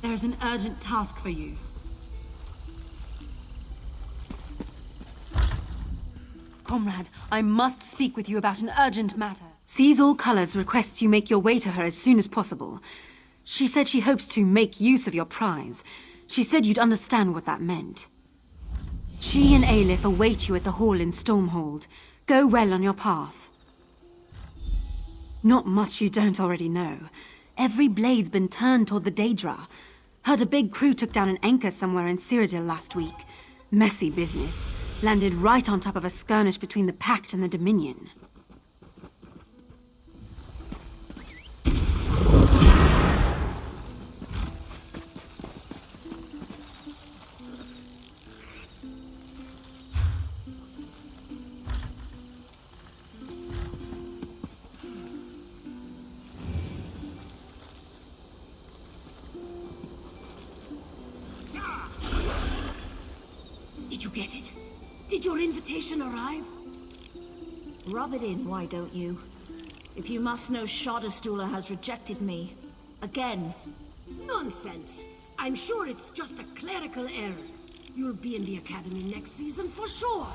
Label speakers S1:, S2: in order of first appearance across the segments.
S1: There's an urgent task for you. Comrade, I must speak with you about an urgent matter. Seize All Colors requests you make your way to her as soon as possible. She said she hopes to make use of your prize. She said you'd understand what that meant. She and Aelif await you at the hall in Stormhold. Go well on your path. Not much you don't already know. Every blade's been turned toward the Daedra. Heard a big crew took down an anchor somewhere in Cyrodiil last week. Messy business. Landed right on top of a skirmish between the Pact and the Dominion.
S2: Did you get it? Did your invitation arrive?
S3: Rub it in, why don't you? If you must know, Shadowstooler has rejected me. Again.
S2: Nonsense! I'm sure it's just a clerical error. You'll be in the Academy next season for sure!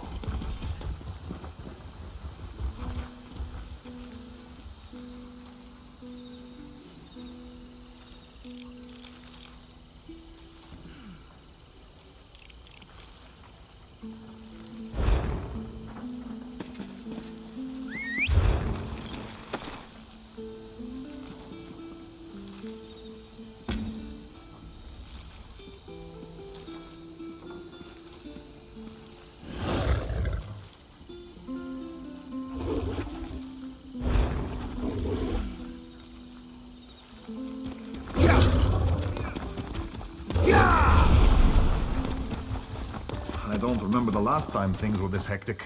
S4: I don't remember the last time things were this hectic.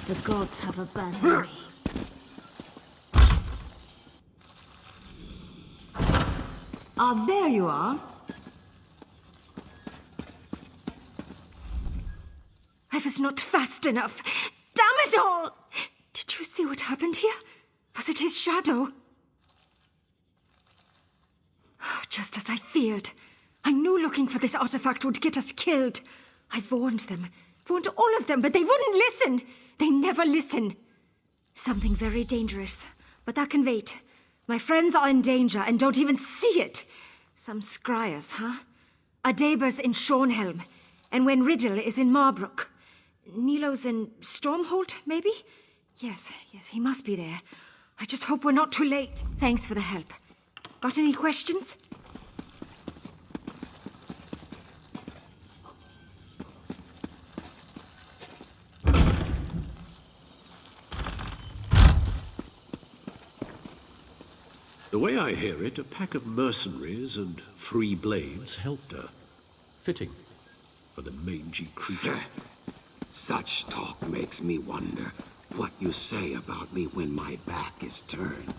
S3: The gods have abandoned me.
S1: Ah, there you are. I was not fast enough. Damn it all! Did you see what happened here? Was it his shadow? Just as I feared. I knew looking for this artifact would get us killed. I warned them. Warned all of them, but they wouldn't listen. They never listen. Something very dangerous. But that can wait. My friends are in danger and don't even see it. Some scryers, huh? Adeber's in Shornhelm. And when Riddle is in Marbrook. Nilo's in Stormhold, maybe? Yes, he must be there. I just hope we're not too late. Thanks for the help. Got any questions?
S5: The way I hear it, a pack of mercenaries and free blades helped her. Fitting for the mangy creature.
S6: Such talk makes me wonder what you say about me when my back is turned.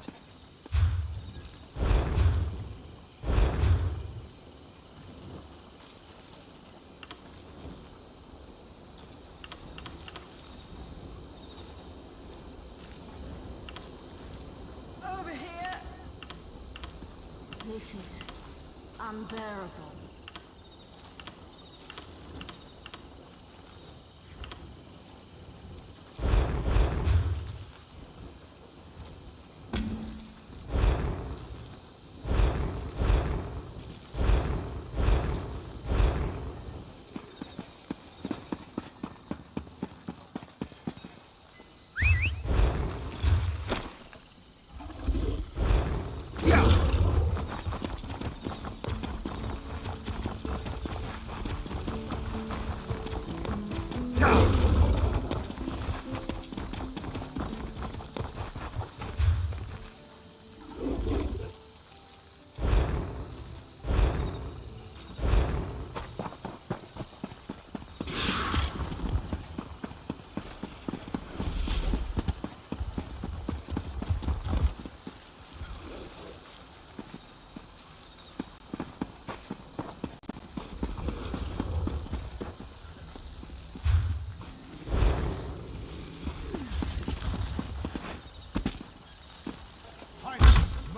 S3: This is unbearable.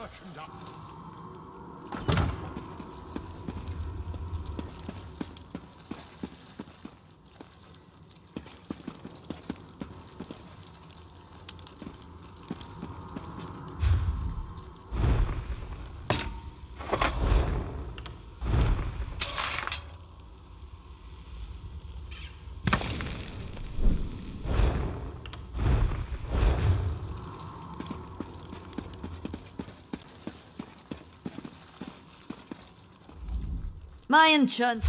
S7: merchandise.
S8: My enchant.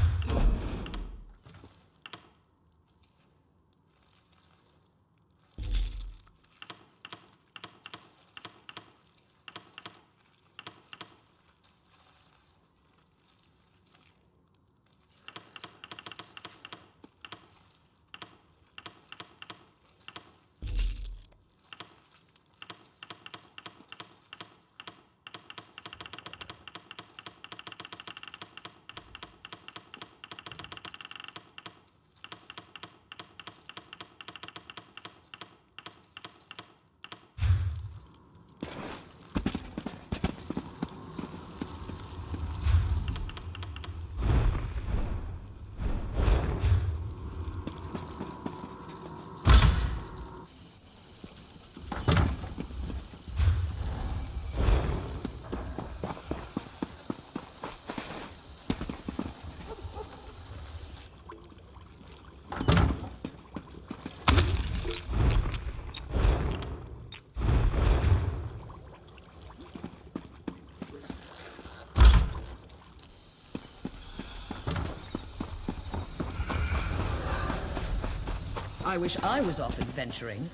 S9: I wish I was off adventuring.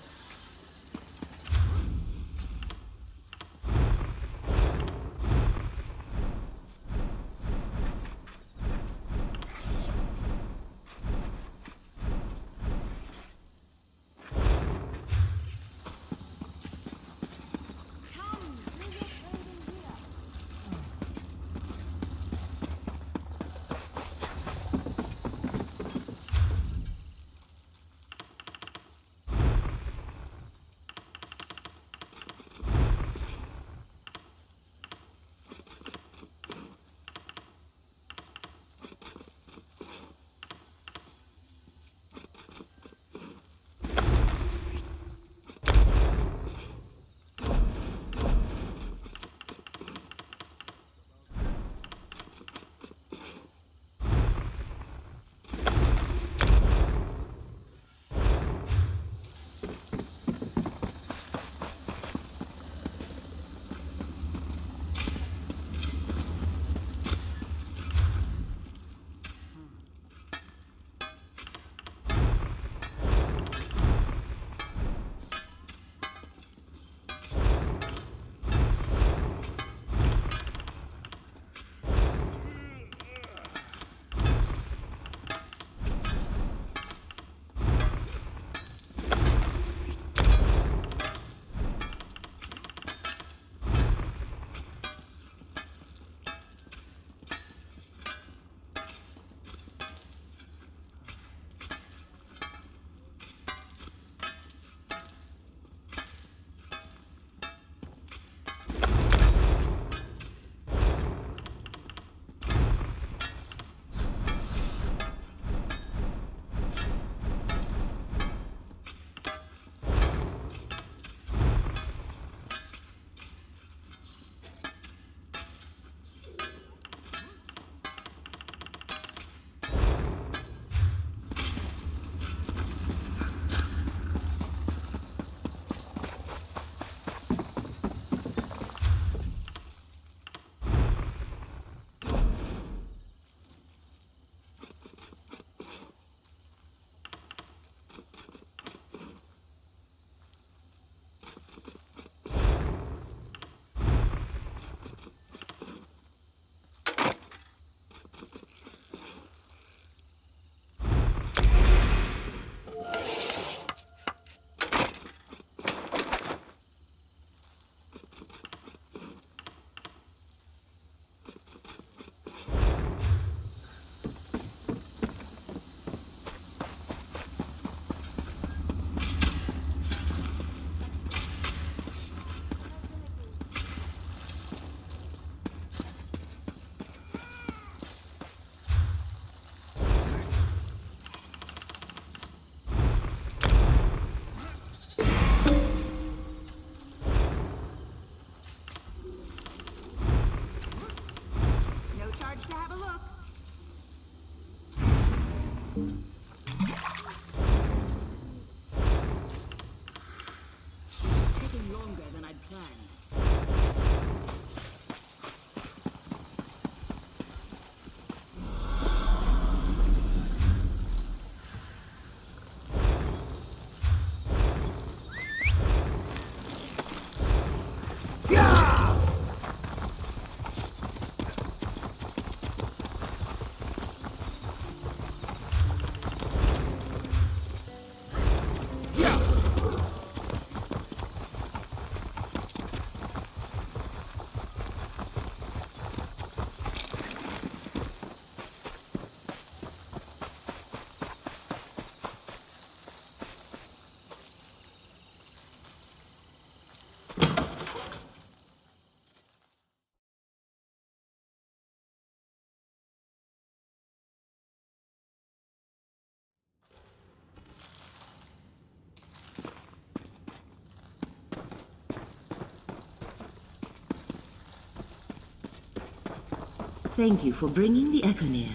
S7: Thank you for bringing the Ebonheart.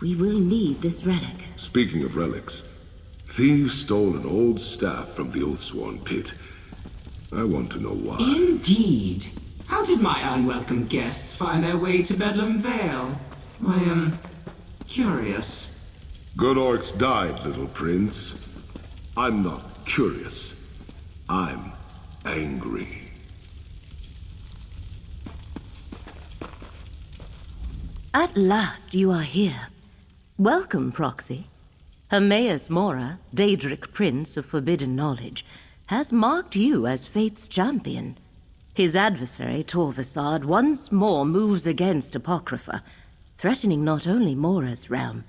S7: We will need this relic.
S10: Speaking of relics, thieves stole an old staff from the Oathsworn pit. I want to know why.
S6: Indeed. How did my unwelcome guests find their way to Bedlam Vale? I am curious.
S10: Good orcs died, little prince. I'm not curious. I'm angry.
S7: At last you are here. Welcome, Proxy. Hermaeus Mora, Daedric Prince of Forbidden Knowledge, has marked you as Fate's champion. His adversary, Torvasad, once more moves against Apocrypha, threatening not only Mora's realm,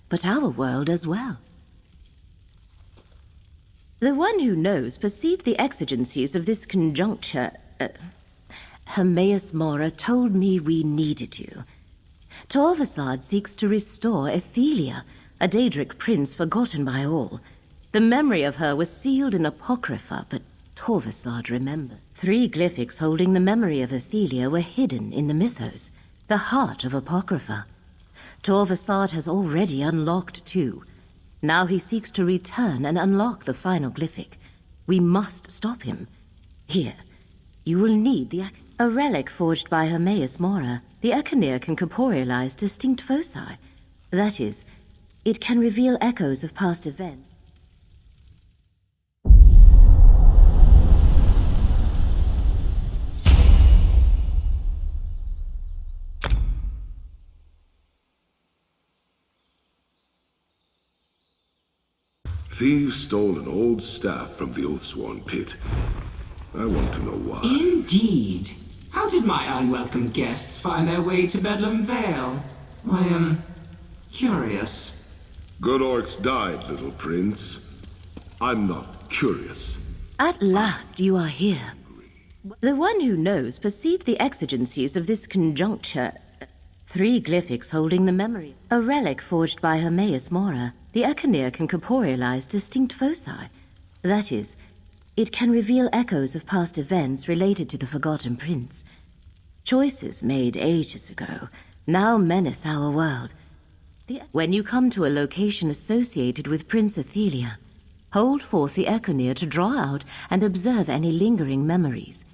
S7: but our world as well. The one who knows perceived the exigencies of this conjuncture. Hermaeus Mora told me we needed you. Torvasad seeks to restore Ethelia, a Daedric prince forgotten by all. The memory of her was sealed in Apocrypha, but Torvasad remembered. 3 glyphics holding the memory of Ethelia were hidden in the mythos, the heart of Apocrypha. Torvasad has already unlocked 2. Now he seeks to return and unlock the final glyphic. We must stop him. Here, you will need a relic forged by Hermaeus Mora. The Ebonheart can corporealize distinct foci. That is, it can reveal echoes of past events.
S10: Thieves stole an old staff from the Oathsworn pit. I want to know why.
S6: Indeed. How did my unwelcome guests find their way to Bedlam Vale? I am curious.
S10: Good orcs died, little prince. I'm not curious.
S7: At last you are here. The one who knows perceived the exigencies of this conjuncture. 3 glyphics holding the memory. A relic forged by Hermaeus Mora. The Ebonheart can corporealize distinct foci. That is, it can reveal echoes of past events related to the Forgotten Prince. Choices made ages ago now menace our world. When you come to a location associated with Prince Ethelia, hold forth the Ebonheart to draw out and observe any lingering memories.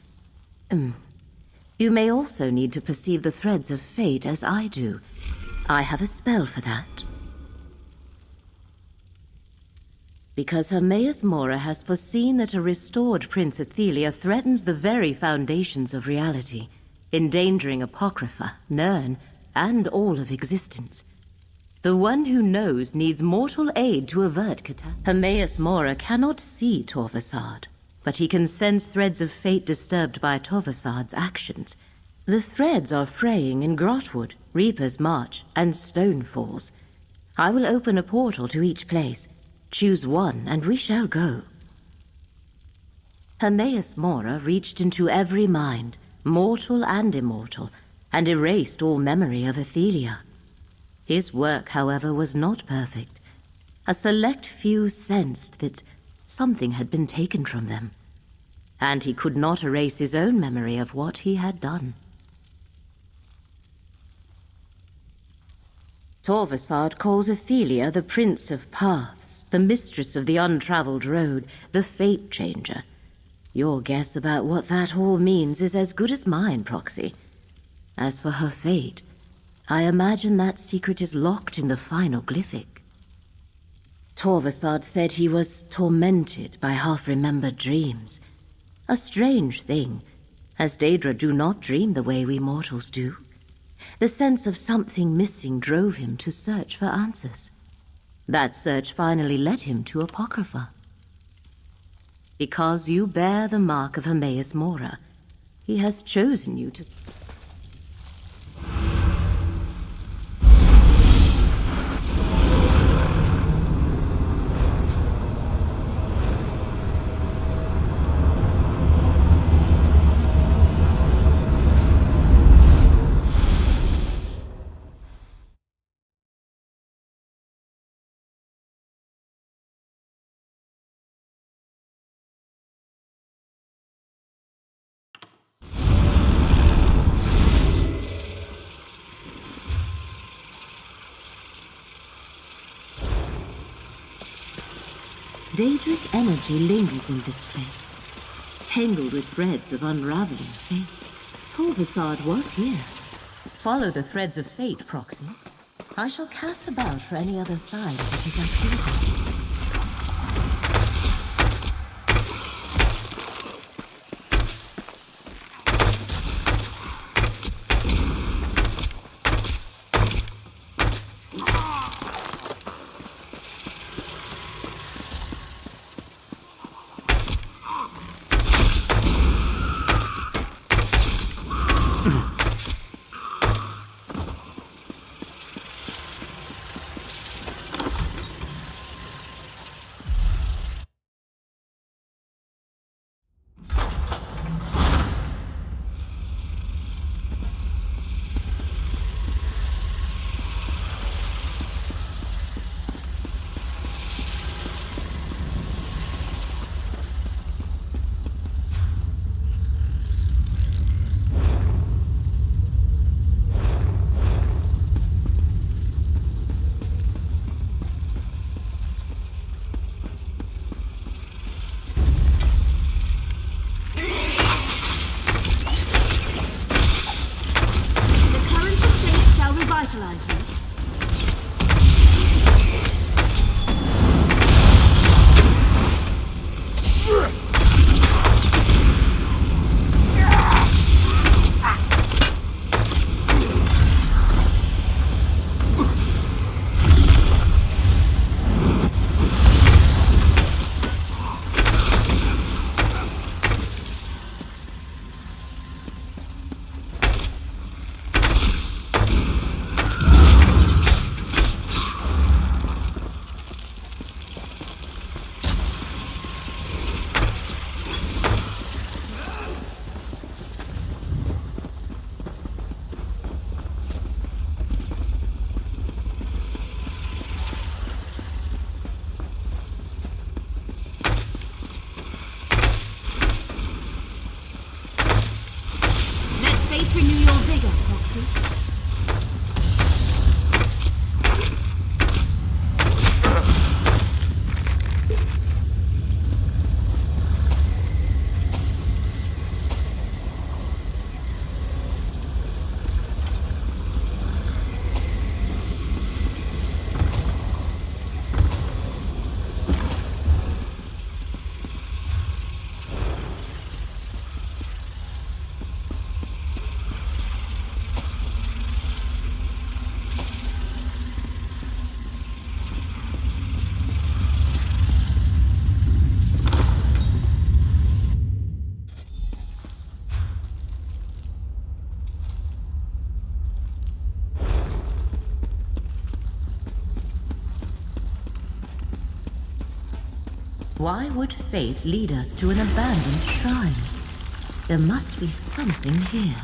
S7: You may also need to perceive the threads of fate as I do. I have a spell for that. Because Hermaeus Mora has foreseen that a restored Prince Ethelia threatens the very foundations of reality, endangering Apocrypha, Nirn, and all of existence. The one who knows needs mortal aid to avert catastrophe. Hermaeus Mora cannot see Torvasad, but he can sense threads of fate disturbed by Torvasad's actions. The threads are fraying in Grotwood, Reaper's March, and Stone Falls. I will open a portal to each place. Choose one, and we shall go. Hermaeus Mora reached into every mind, mortal and immortal, and erased all memory of Ethelia. His work, however, was not perfect. A select few sensed that something had been taken from them, and he could not erase his own memory of what he had done. Torvasad calls Ethelia the Prince of Paths, the Mistress of the Untraveled Road, the Fate Changer. Your guess about what that all means is as good as mine, Proxy. As for her fate, I imagine that secret is locked in the final glyphic. Torvasad said he was tormented by half-remembered dreams. A strange thing, as Daedra do not dream the way we mortals do. The sense of something missing drove him to search for answers. That search finally led him to Apocrypha. Because you bear the mark of Hermaeus Mora, he has chosen you to... Daedric energy lingers in this place, tangled with threads of unraveling fate. Torvasad was here. Follow the threads of fate, Proxy. I shall cast about for any other signs of his activity. Why would fate lead us to an abandoned shrine? There must be something here.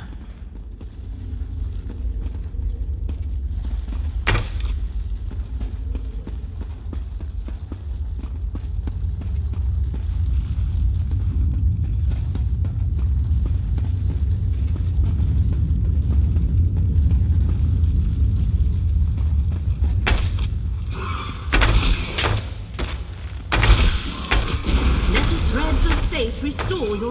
S3: Restore your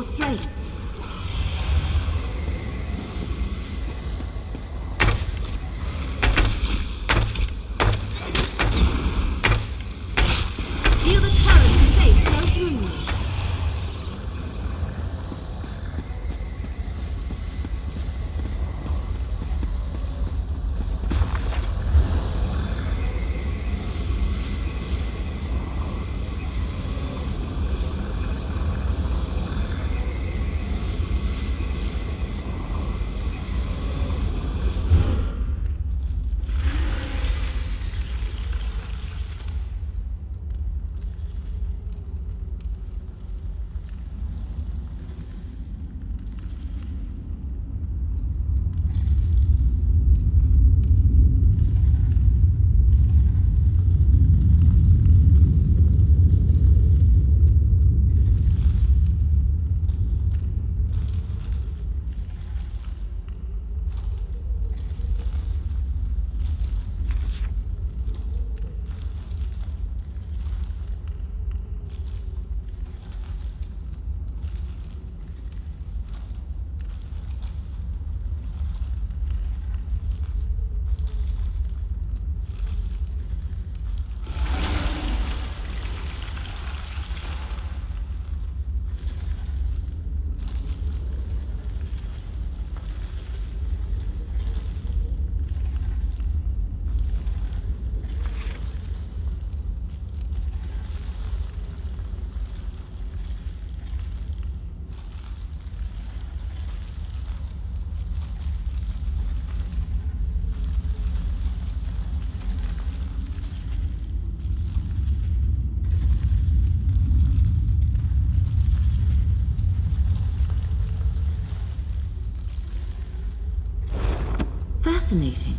S7: Fascinating.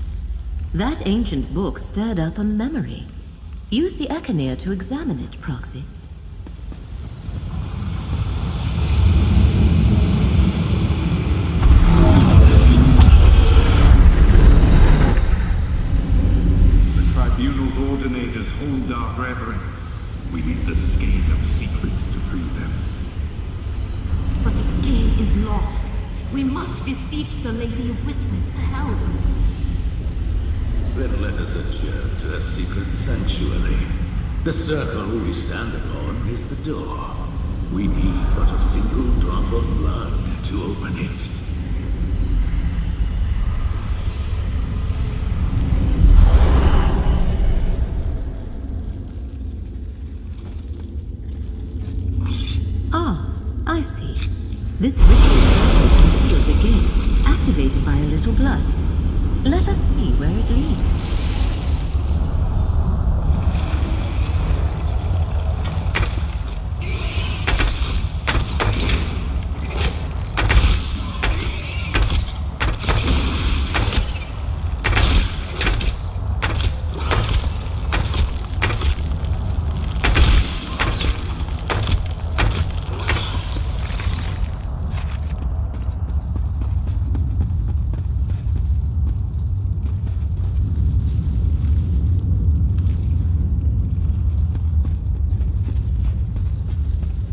S7: That ancient book stirred up a memory. Use the Echinir to examine it, Proxy.
S11: The Tribunal's ordinators hold our brethren. We need the skein of secrets to free them.
S3: But the skein is lost. We must beseech the Lady of Whispers for help.
S5: Then let us adjourn to the secret sanctuary. The circle we stand upon is the door. We need but a single drop of blood to open it.
S7: Ah, I see. This ritual circle conceals a gate, activated by a little blood. Let us see where it leads.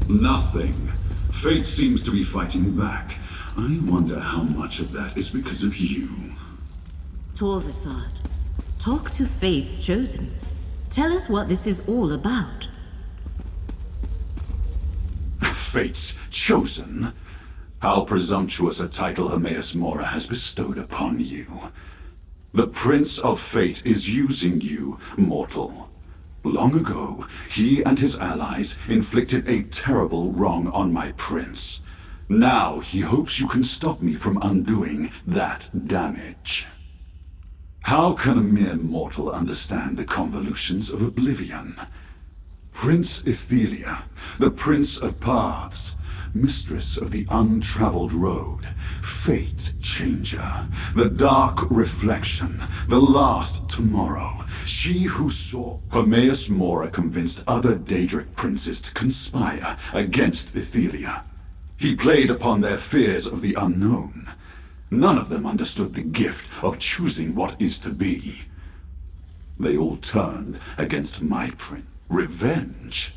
S11: Nothing. Fate seems to be fighting back. I wonder how much of that is because of you.
S7: Torvasad, talk to Fate's Chosen. Tell us what this is all about.
S11: Fate's Chosen? How presumptuous a title Hermaeus Mora has bestowed upon you. The Prince of Fate is using you, mortal. Long ago, he and his allies inflicted a terrible wrong on my prince. Now he hopes you can stop me from undoing that damage. How can a mere mortal understand the convolutions of oblivion? Prince Ethelia, the Prince of Paths, Mistress of the Untraveled Road, Fate Changer, the Dark Reflection, the Last Tomorrow. She who saw Hermaeus Mora convinced other Daedric princes to conspire against Ethelia. He played upon their fears of the unknown. None of them understood the gift of choosing what is to be. They all turned against my prince. Revenge?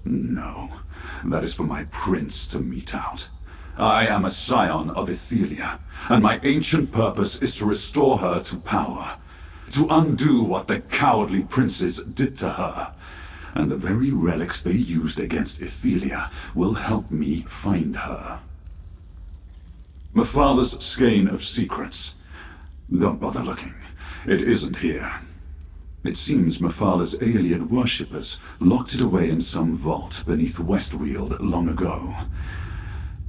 S11: No, that is for my prince to mete out. I am a scion of Ethelia, and my ancient purpose is to restore her to power, to undo what the cowardly princes did to her. And the very relics they used against Ethelia will help me find her. Mathal's skein of secrets. Don't bother looking. It isn't here. It seems Mathal's alien worshippers locked it away in some vault beneath Westweald long ago.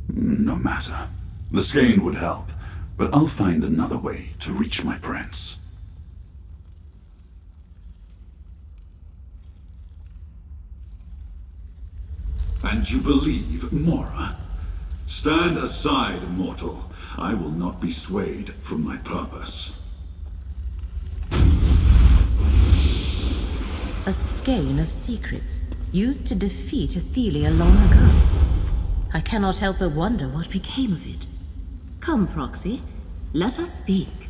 S11: No matter. The skein would help, but I'll find another way to reach my prince. And you believe Mora? Stand aside, mortal. I will not be swayed from my purpose.
S7: A skein of secrets, used to defeat Ethelia long ago. I cannot help but wonder what became of it. Come, Proxy, let us speak.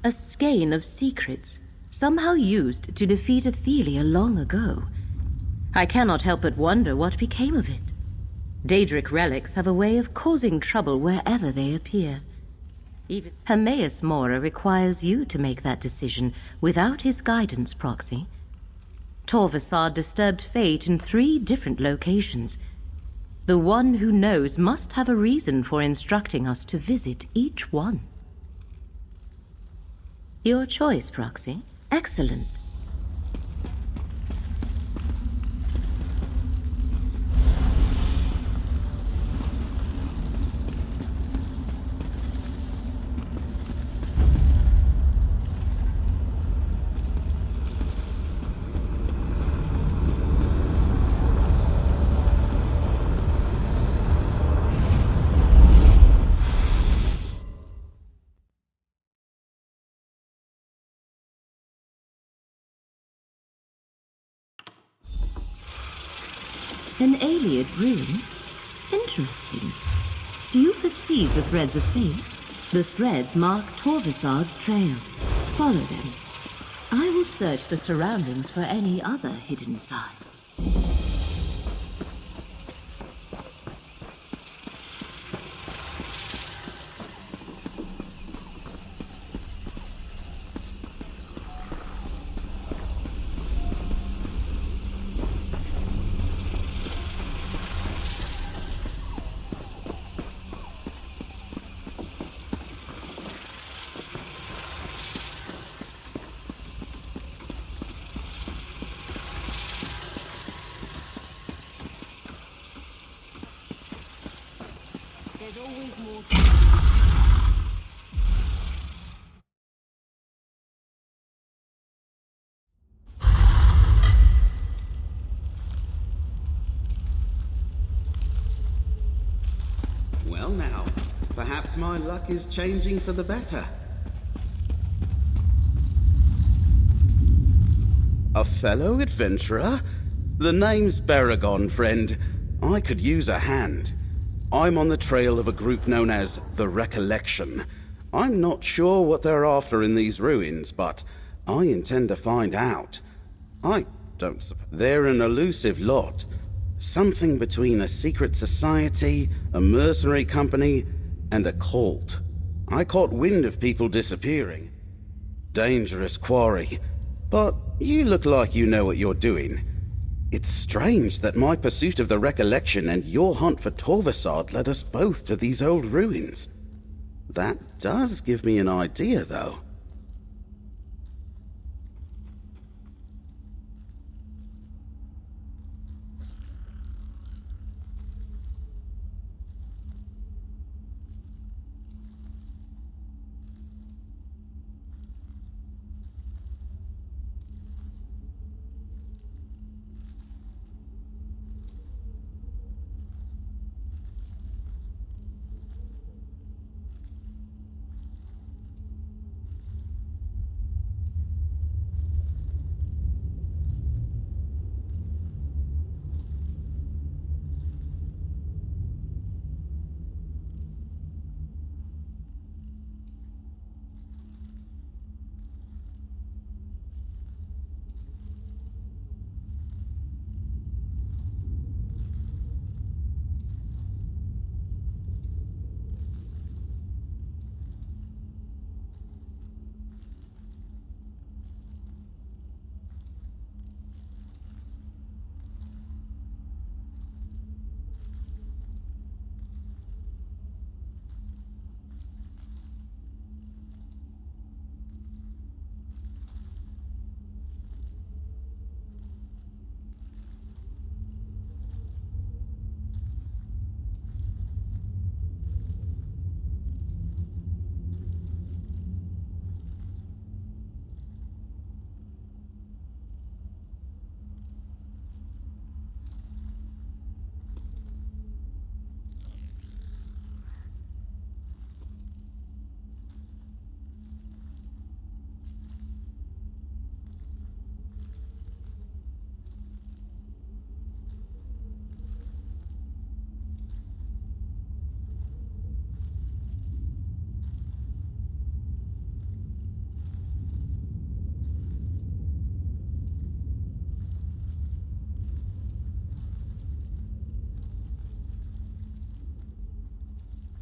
S7: A skein of secrets, somehow used to defeat Ethelia long ago. I cannot help but wonder what became of it. Daedric relics have a way of causing trouble wherever they appear. Even Hermaeus Mora requires you to make that decision without his guidance, Proxy. Torvasad disturbed fate in 3 different locations. The one who knows must have a reason for instructing us to visit each one. Your choice, Proxy. Excellent. An Ayleid ruin? Interesting. Do you perceive the threads of fate? The threads mark Torvisad's trail. Follow them. I will search the surroundings for any other hidden signs.
S2: There's always more to
S12: Well now, perhaps my luck is changing for the better. A fellow adventurer? The name's Baragon, friend. I could use a hand. I'm on the trail of a group known as the Recollection. I'm not sure what they're after in these ruins, but I intend to find out. I don't suppose they're an elusive lot. Something between a secret society, a mercenary company, and a cult. I caught wind of people disappearing. Dangerous quarry. But you look like you know what you're doing. It's strange that my pursuit of the Recollection and your hunt for Torvisad led us both to these old ruins. That does give me an idea, though.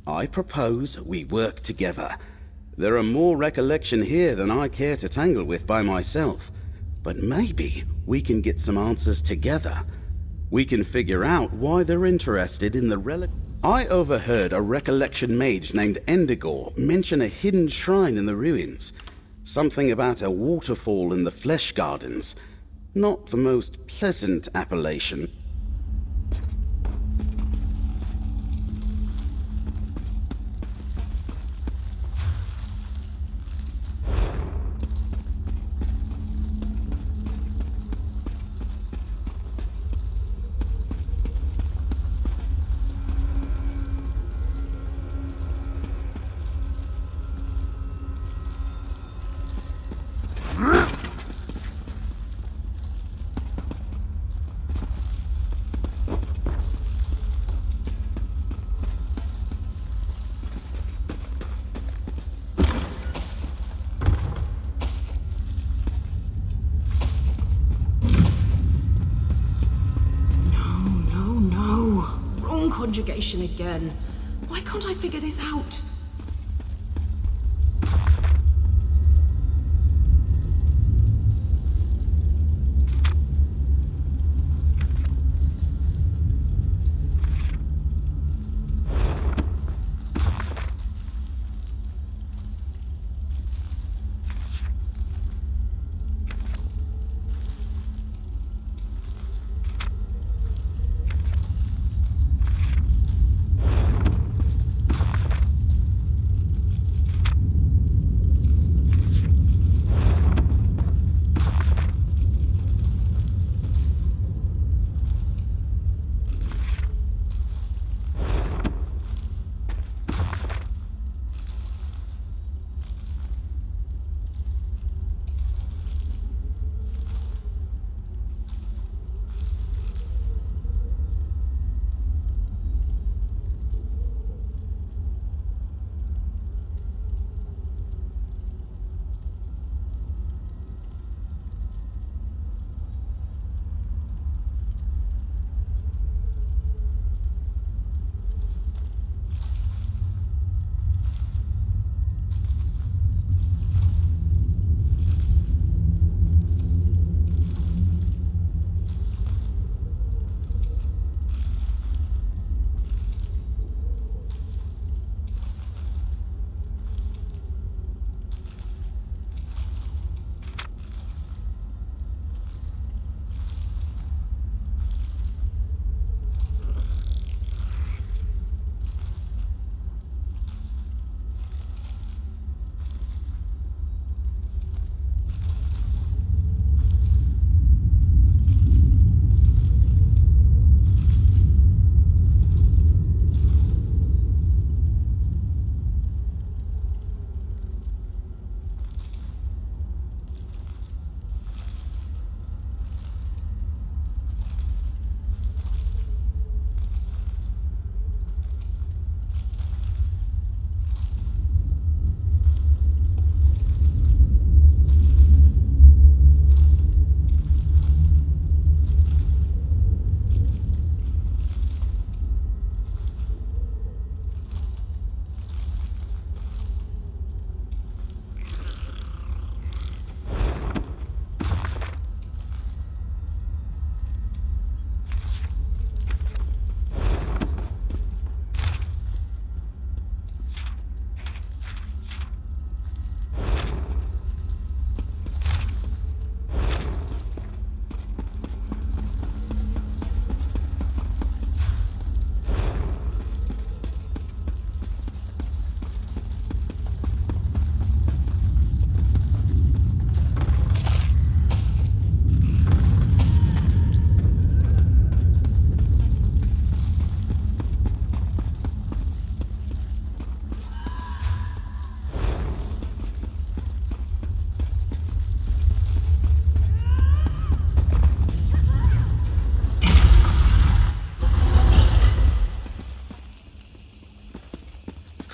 S12: I propose we work together. There are more Recollection here than I care to tangle with by myself. But maybe we can get some answers together. We can figure out why they're interested in the relic. I overheard a Recollection mage named Endigor mention a hidden shrine in the ruins. Something about a waterfall in the Flesh Gardens. Not the most pleasant appellation.
S2: interrogation again. Why can't I figure this out?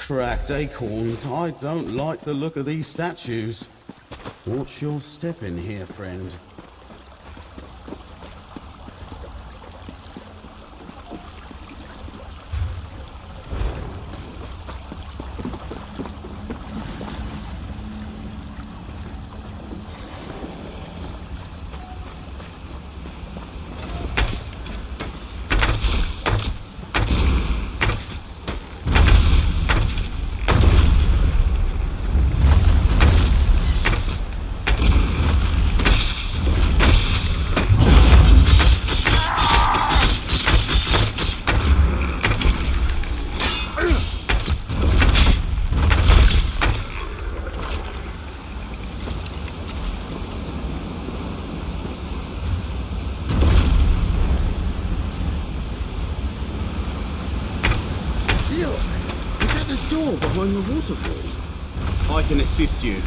S12: Cracked acorns. I don't like the look of these statues. Watch your step in here, friend. Behind the waterfall. I can assist you.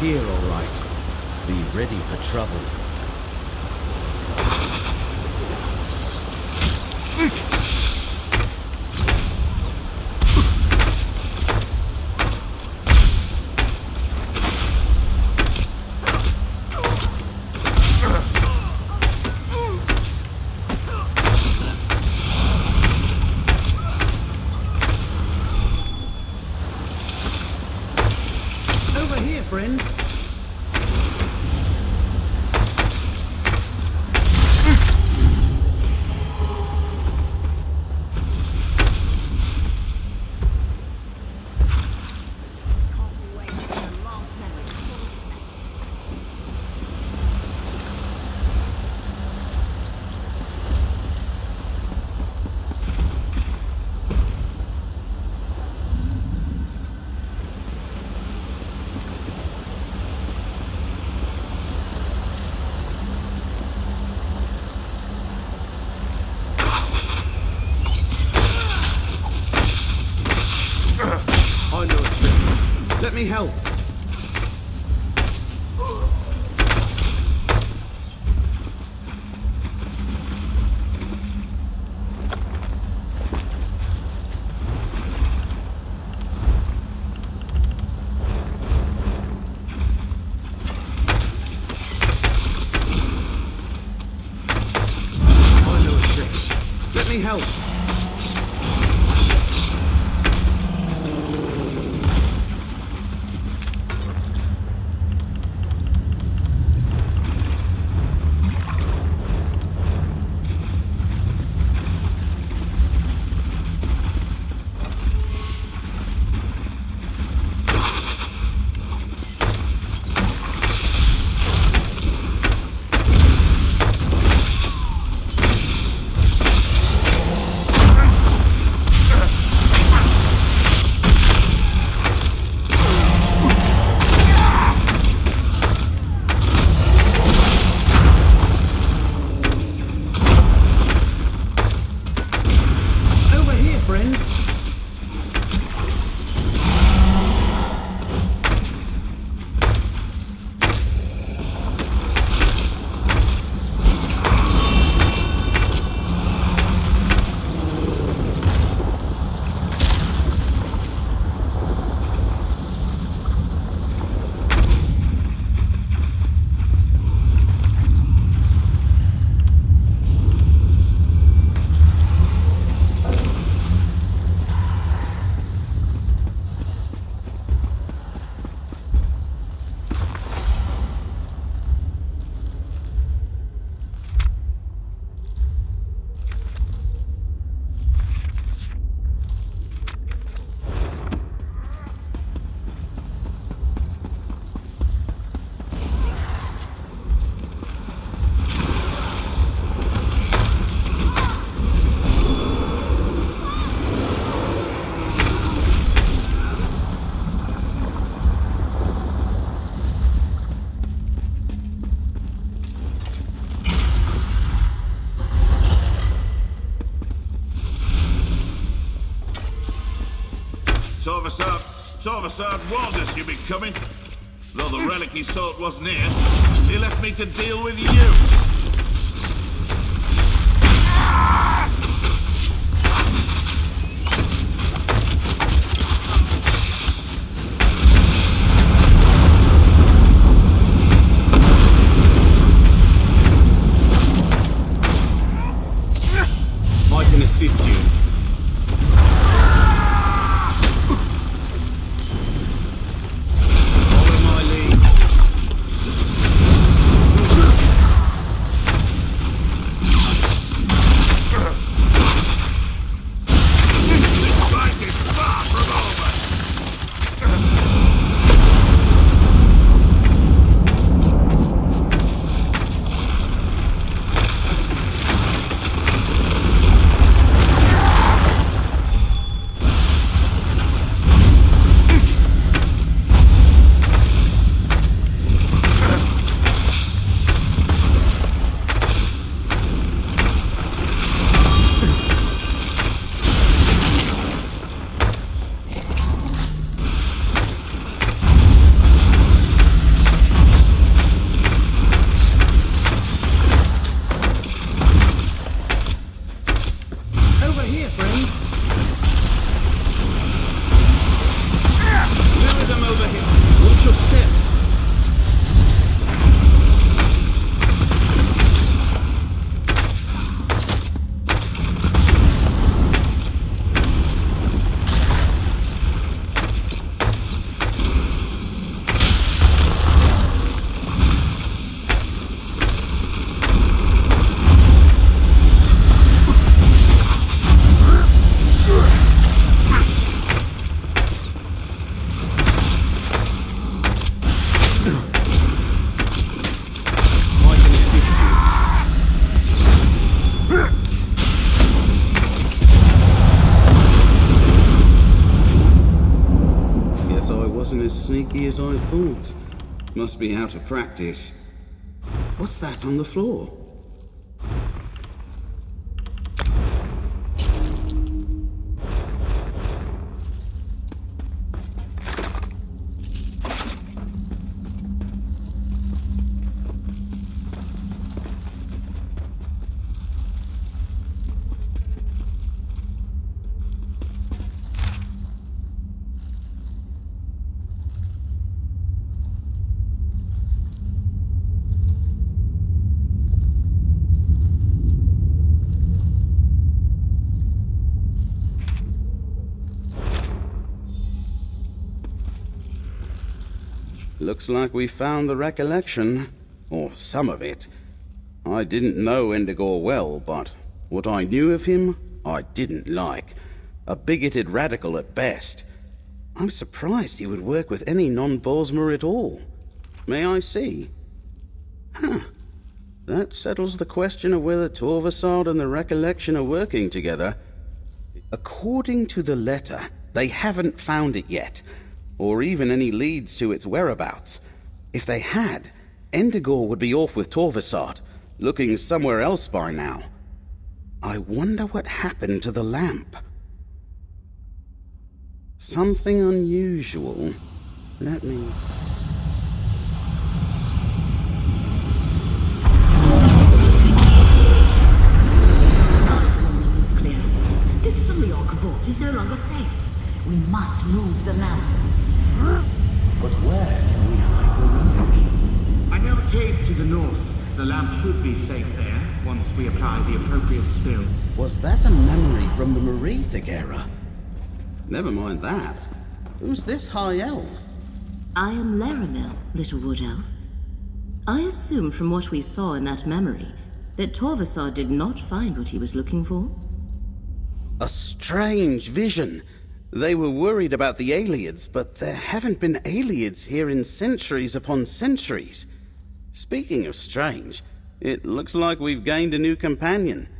S12: here, all right. Be ready for trouble. Over here, friend. I know a trick. Let me help. I know a trick. Let me help. Over here, friend.
S5: Torvasard warned us you'd be coming. Though the relic he sought wasn't here, he left me to deal with you.
S12: I can assist you. Follow my lead. sneaky as I thought. Must be out of practice. What's that on the floor? Looks like we found the recollection, or some of it. I didn't know Endigor well, but what I knew of him, I didn't like. A bigoted radical at best. I'm surprised he would work with any non-Bosmer at all. May I see? Huh. That settles the question of whether Torvasad and the recollection are working together. According to the letter, they haven't found it yet, or even any leads to its whereabouts. If they had, Endigor would be off with Torvasad, looking somewhere else by now. I wonder what happened to the lamp. Something unusual. Let me...
S3: News clear. This Suriok vault is no longer safe. We must move the lamp.
S5: But where can we hide the relic?
S13: I know a cave to the north. The lamp should be safe there, once we apply the appropriate spell.
S12: Was that a memory from the Marithig era? Never mind that. Who's this high elf?
S7: I am Laramil, little wood elf. I assume from what we saw in that memory that Torvasad did not find what he was looking for.
S12: A strange vision. They were worried about the Aelids, but there haven't been Aelids here in centuries upon centuries. Speaking of strange, it looks like we've gained a new companion.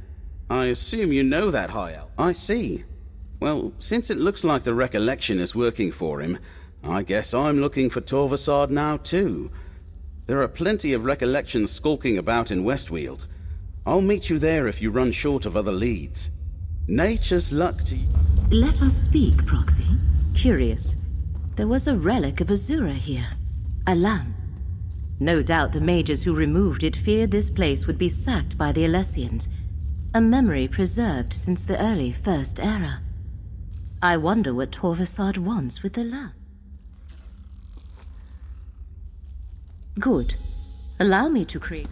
S12: I assume you know that high elf. I see. Well, since it looks like the recollection is working for him, I guess I'm looking for Torvasad now too. There are plenty of recollections skulking about in Westweald. I'll meet you there if you run short of other leads. Nature's luck to you.
S7: Let us speak, Proxy. Curious. There was a relic of Azura here. A lamp. No doubt the mages who removed it feared this place would be sacked by the Alessians. A memory preserved since the early First Era. I wonder what Torvasad wants with the lamp. Good. Allow me to create...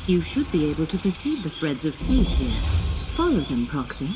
S7: You should be able to perceive the threads of fate here. Follow them, Proxy.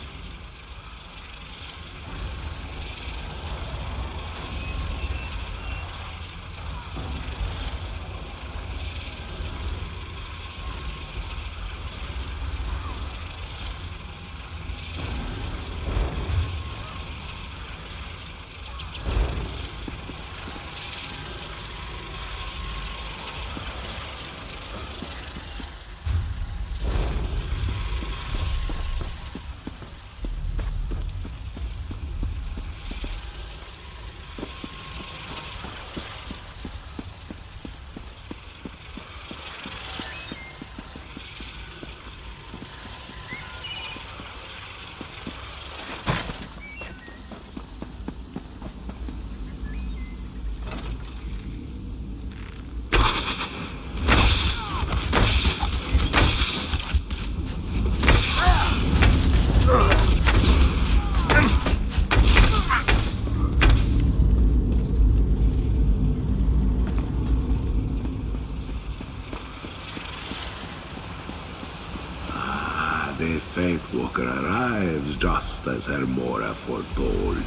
S10: just as Hermora foretold.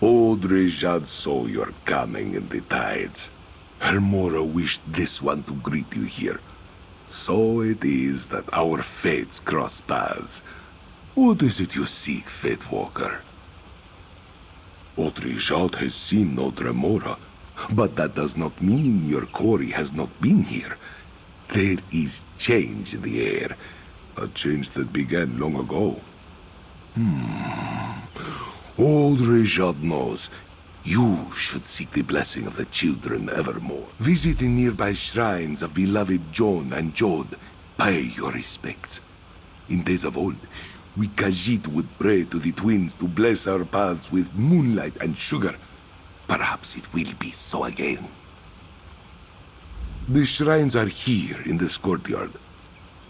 S10: Old Rejad saw your coming in the tides. Hermora wished this one to greet you here. So it is that our fates cross paths. What is it you seek, Fate Walker? Old Rejad has seen Old Remora, but that does not mean your quarry has not been here. There is change in the air, a change that began long ago. Old Rejad knows you should seek the blessing of the children evermore. Visit the nearby shrines of beloved Joan and Jod. Pay your respects. In days of old, we Khajiit would pray to the twins to bless our paths with moonlight and sugar. Perhaps it will be so again. The shrines are here in this courtyard.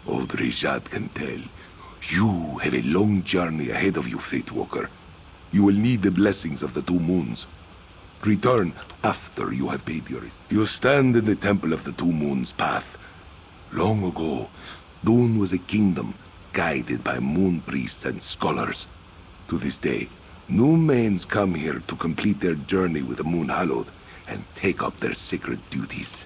S10: Old Rejad can tell. You have a long journey ahead of you, Fate Walker. You will need the blessings of the two moons. Return after you have paid your respects. You stand in the Temple of the Two Moons path. Long ago, Dune was a kingdom guided by moon priests and scholars. To this day, new mains come here to complete their journey with the moon hallowed and take up their sacred duties.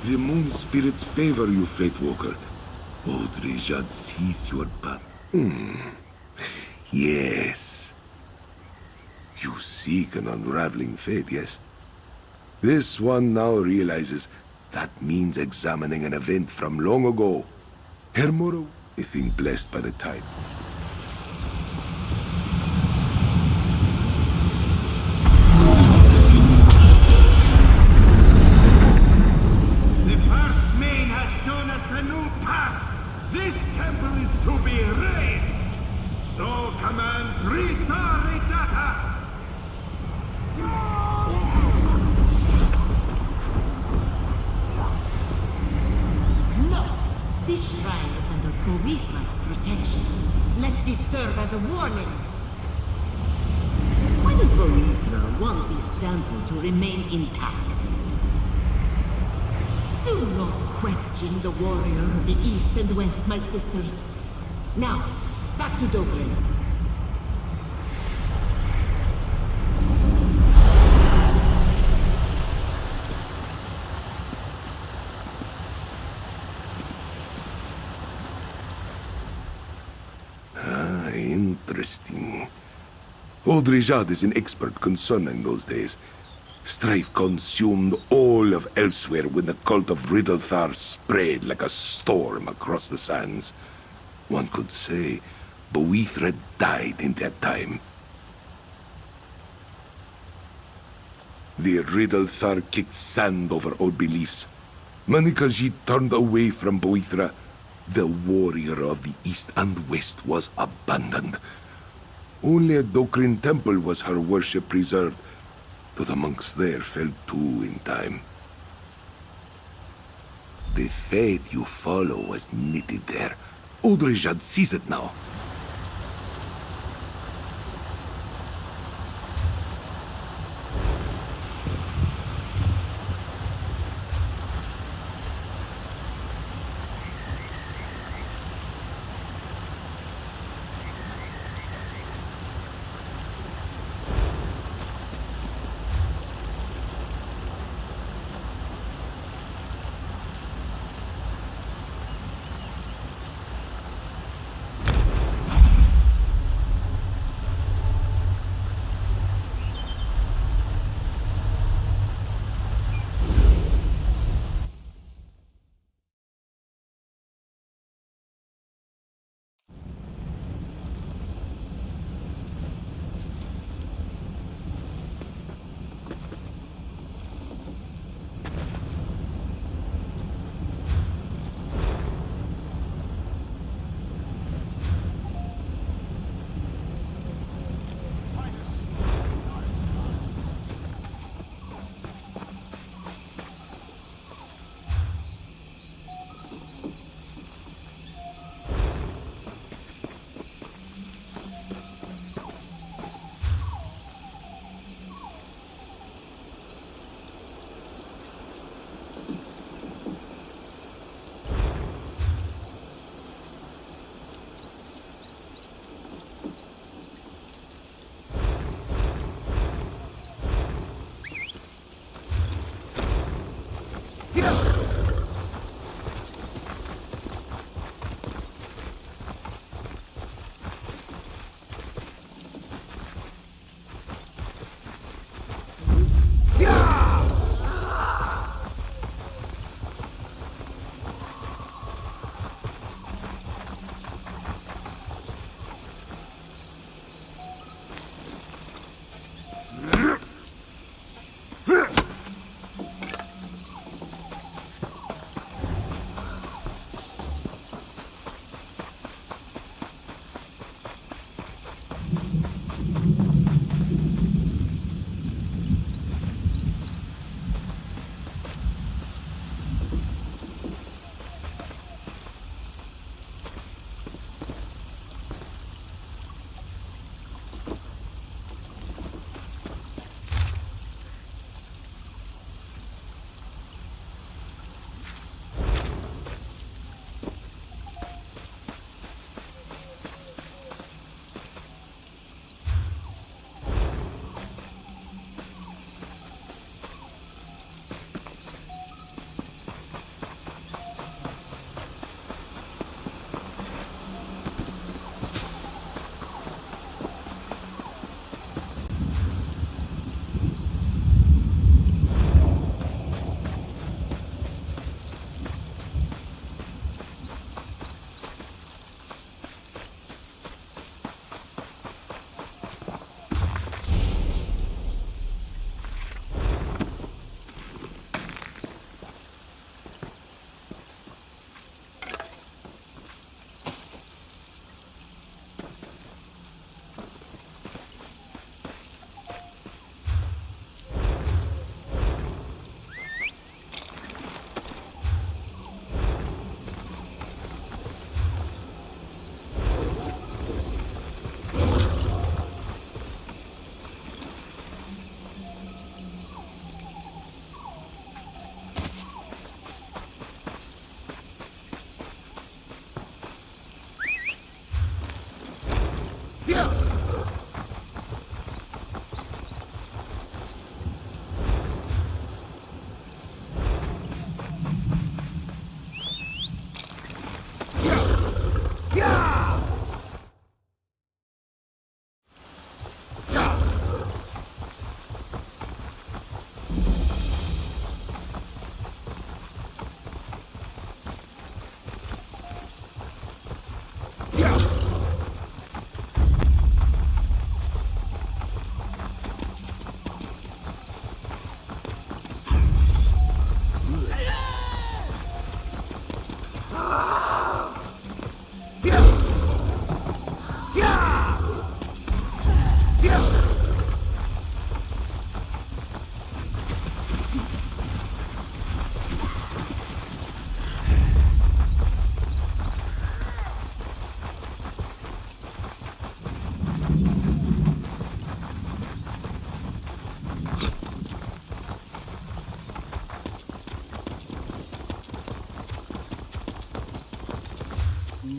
S10: The moon spirits favor you, Fate Walker. Old Rejad sees your path. Yes. You seek an unraveling fate, yes? This one now realizes that means examining an event from long ago. Hermoro, a thing blessed by the tide.
S2: The warrior of the east and west, my sisters. Now, back to Dokren. Interesting. Old Rejad is an expert concerning those days. Strife consumed all of Elsewhere when the cult of Riddlethar spread like a storm across the sands. One could say Boethra died in that time. The Riddlethar kicked sand over old beliefs. Many Khajiit turned away from Boethra. The warrior of the east and west was abandoned. Only at Dokrin Temple was her worship preserved, though the monks there fell too in time. The faith you follow was knitted there. Udrijad sees it now.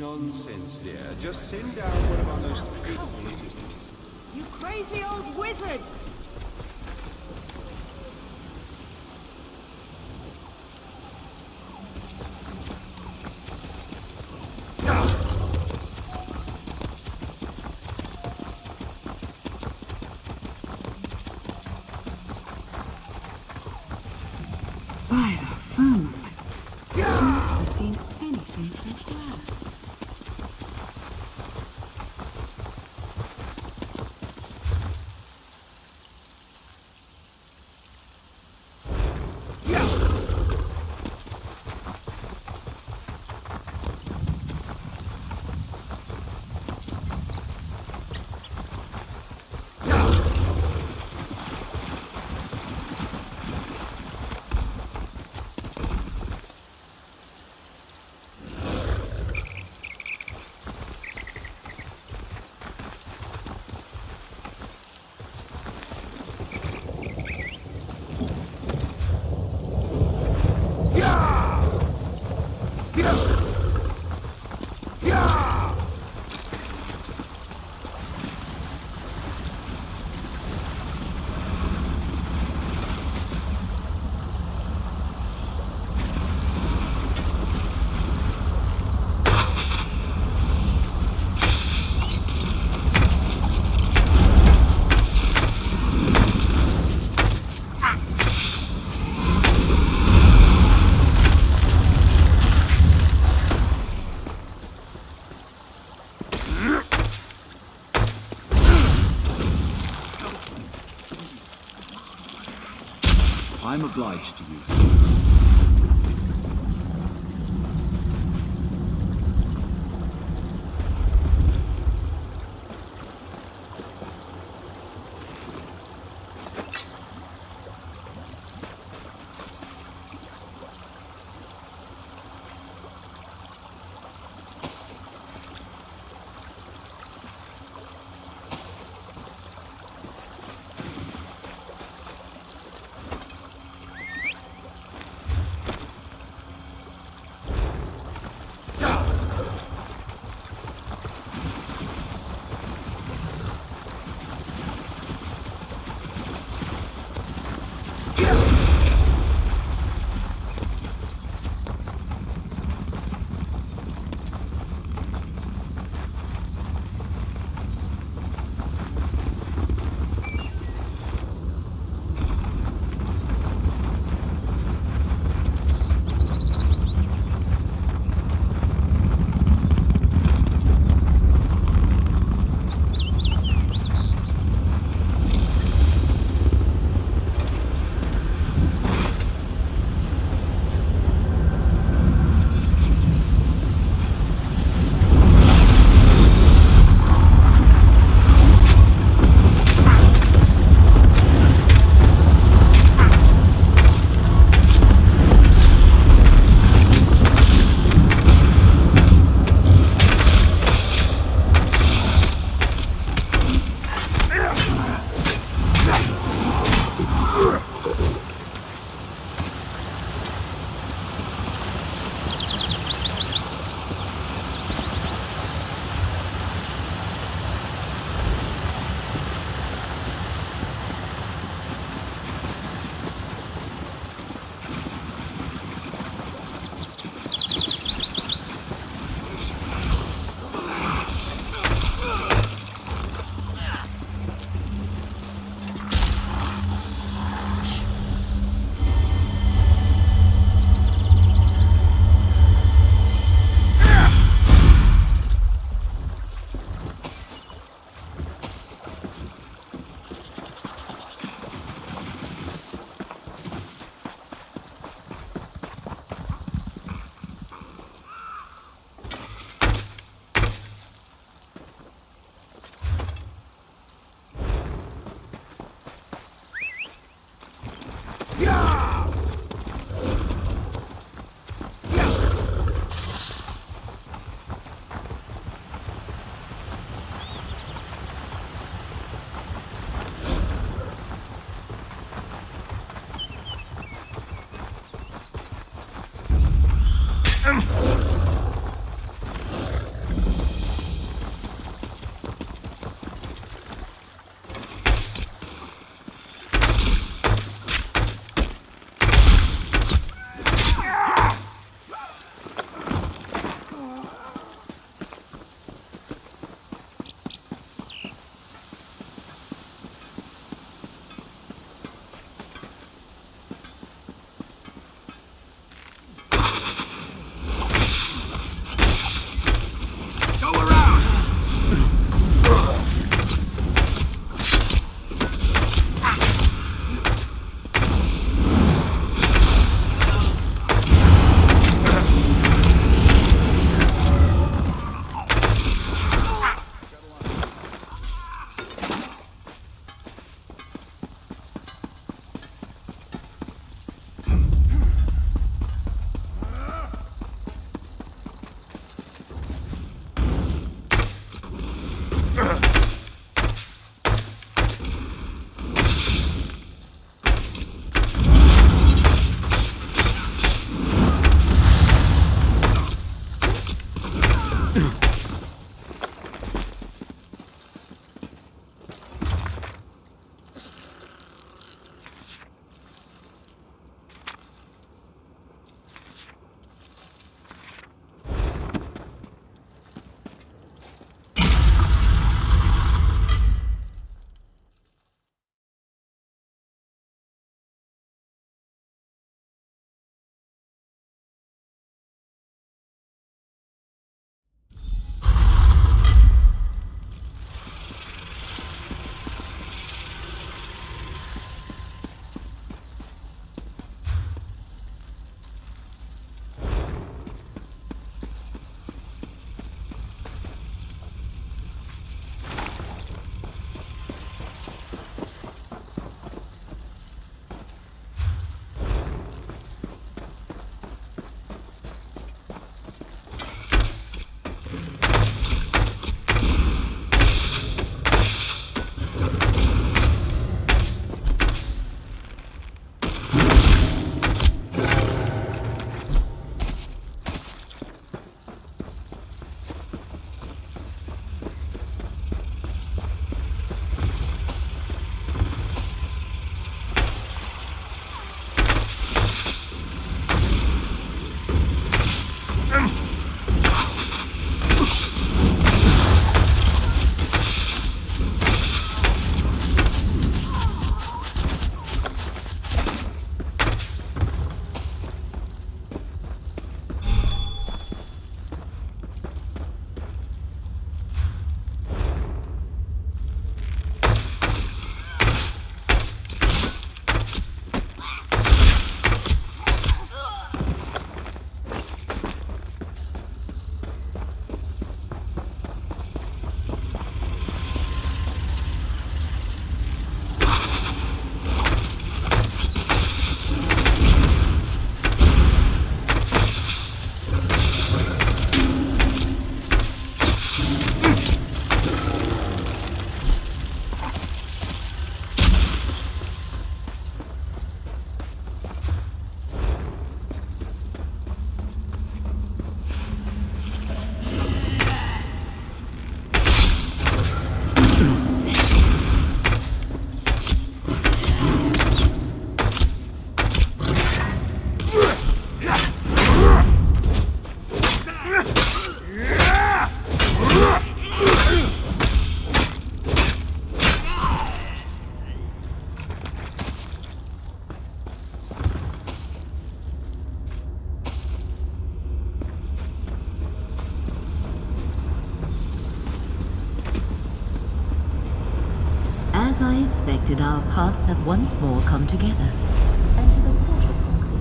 S14: Nonsense, dear. Just send down one of our most faithful assistants.
S3: You crazy old wizard!
S1: By the phone. I've never seen anything like that.
S4: I'm obliged to you.
S7: unexpected, our paths have once more come together. Enter the portal proxy.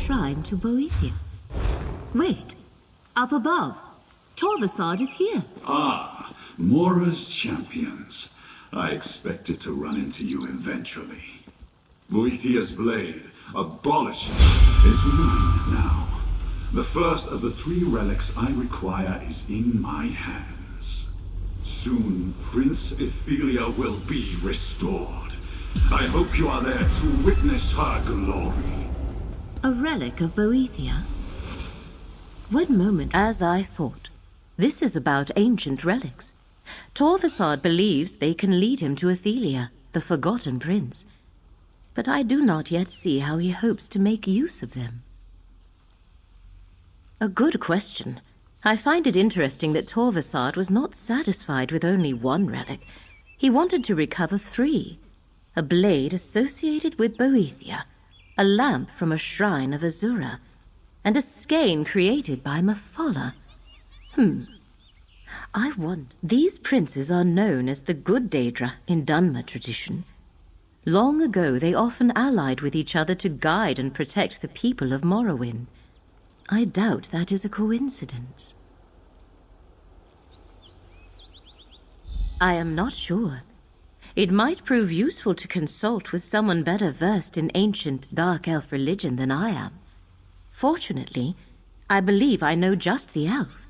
S7: Shrine to Boethia. Wait, up above, Torvasad is here.
S11: Ah, Mora's champions. I expected to run into you eventually. Boethia's blade, abolished, is mine now. The first of the 3 relics I require is in my hands. Soon, Prince Ethelia will be restored. I hope you are there to witness her glory.
S7: A relic of Boethia? One moment. As I thought. This is about ancient relics. Torvasad believes they can lead him to Ethelia, the Forgotten Prince. But I do not yet see how he hopes to make use of them. A good question. I find it interesting that Torvasad was not satisfied with only 1 relic. He wanted to recover 3. A blade associated with Boethia, a lamp from a shrine of Azura, and a skein created by Mephala. I wonder. These princes are known as the Good Daedra in Dunmer tradition. Long ago, they often allied with each other to guide and protect the people of Morrowind. I doubt that is a coincidence. I am not sure. It might prove useful to consult with someone better versed in ancient dark elf religion than I am. Fortunately, I believe I know just the elf.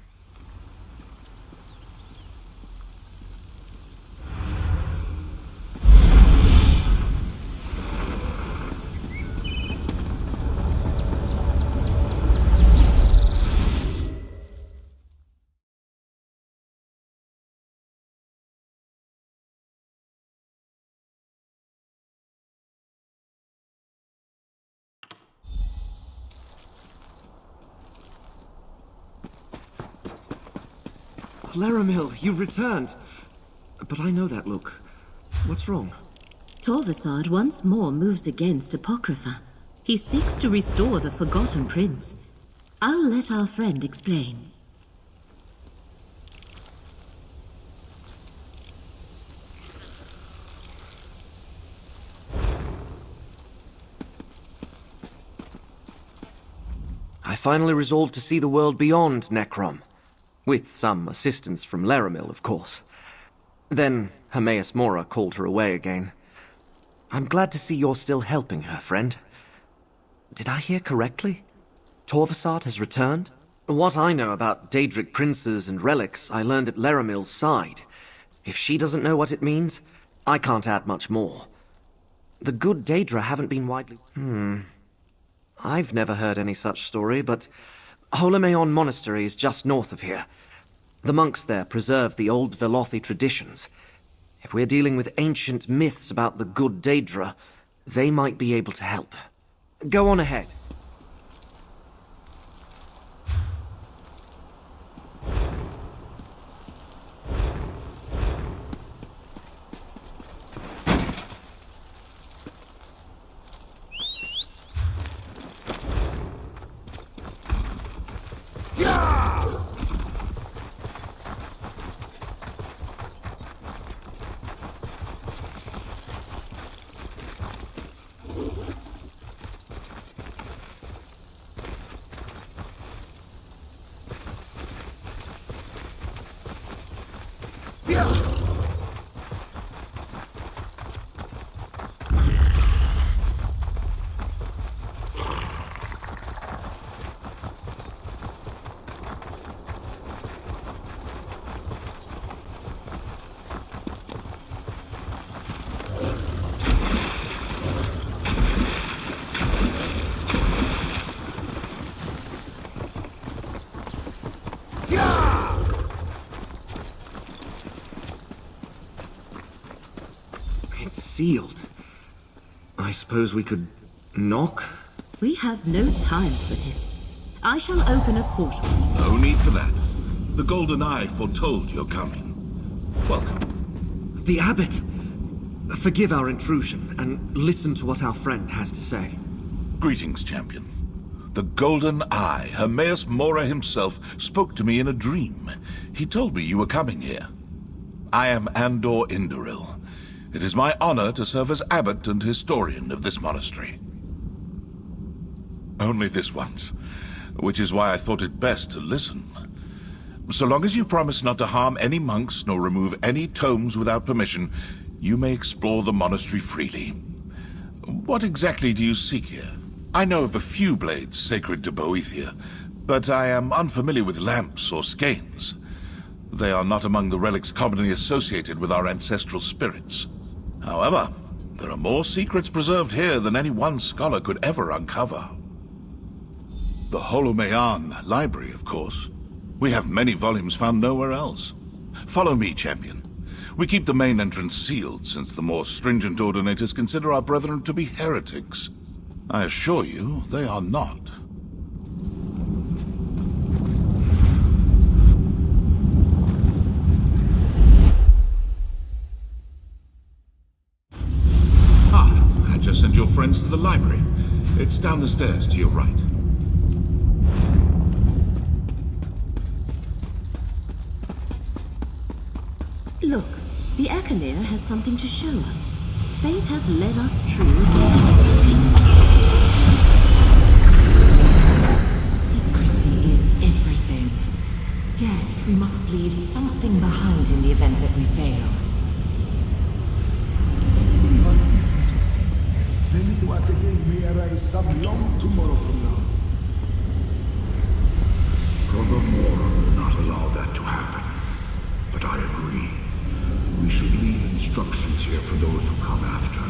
S15: Laramil, you've returned. But I know that look. What's wrong?
S7: Torvasad once more moves against Apocrypha. He seeks to restore the Forgotten Prince. I'll let our friend explain.
S15: I finally resolved to see the world beyond Necrom. With some assistance from Laramil, of course. Then Hermaeus Mora called her away again. I'm glad to see you're still helping her, friend. Did I hear correctly? Torvasad has returned? What I know about Daedric princes and relics, I learned at Laramil's side. If she doesn't know what it means, I can't add much more. The good Daedra haven't been widely... I've never heard any such story, but Holomeon Monastery is just north of here. The monks there preserve the old Velothi traditions. If we're dealing with ancient myths about the good Daedra, they might be able to help. Go on ahead. It's sealed. I suppose we could knock?
S7: We have no time for this. I shall open a portal.
S10: No need for that. The Golden Eye foretold your coming. Welcome.
S15: The Abbot! Forgive our intrusion, and listen to what our friend has to say.
S10: Greetings, champion. The Golden Eye, Hermaeus Mora himself, spoke to me in a dream. He told me you were coming here. I am Andor Indoril. It is my honor to serve as abbot and historian of this monastery. Only this once, which is why I thought it best to listen. So long as you promise not to harm any monks nor remove any tomes without permission, you may explore the monastery freely. What exactly do you seek here? I know of a few blades sacred to Boethia, but I am unfamiliar with lamps or skeins. They are not among the relics commonly associated with our ancestral spirits. However, there are more secrets preserved here than any one scholar could ever uncover. The Holomean Library, of course. We have many volumes found nowhere else. Follow me, champion. We keep the main entrance sealed, since the more stringent ordinators consider our brethren to be heretics. I assure you, they are not. I just sent your friends to the library. It's down the stairs to your right.
S7: Look, the Echenir has something to show us. Fate has led us true.
S16: Secrecy is everything. Yet, we must leave something behind in the event that we fail.
S17: Even if we succeed, the Midwat again may arise some long tomorrow from now.
S18: Robert Moore will not allow that to happen. But I agree. We should leave instructions here for those who come after.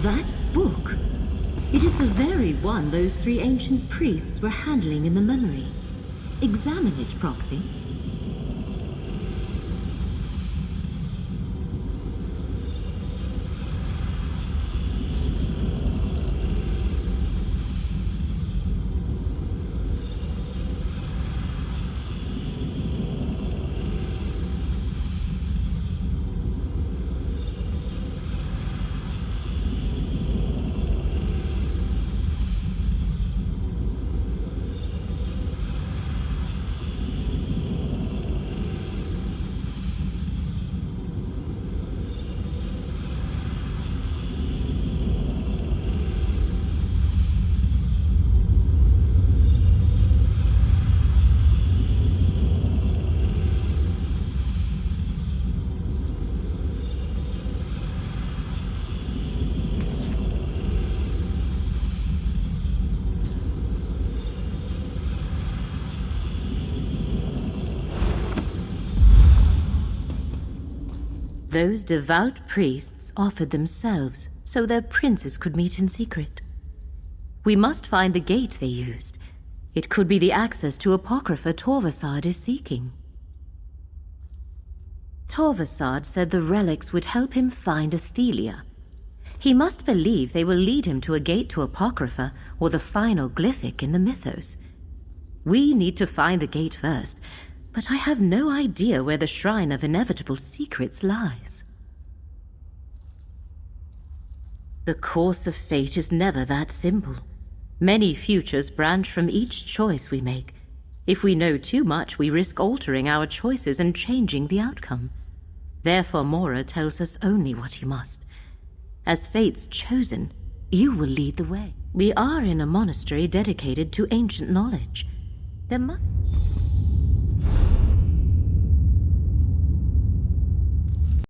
S7: That book! It is the very one those three ancient priests were handling in the memory. Examine it, Proxy. Those devout priests offered themselves so their princes could meet in secret. We must find the gate they used. It could be the access to Apocrypha Torvasad is seeking. Torvasad said the relics would help him find Athelia. He must believe they will lead him to a gate to Apocrypha or the final glyphic in the mythos. We need to find the gate first, but I have no idea where the Shrine of Inevitable Secrets lies. The course of fate is never that simple. Many futures branch from each choice we make. If we know too much, we risk altering our choices and changing the outcome. Therefore, Mora tells us only what he must. As fate's chosen, you will lead the way. We are in a monastery dedicated to ancient knowledge. There must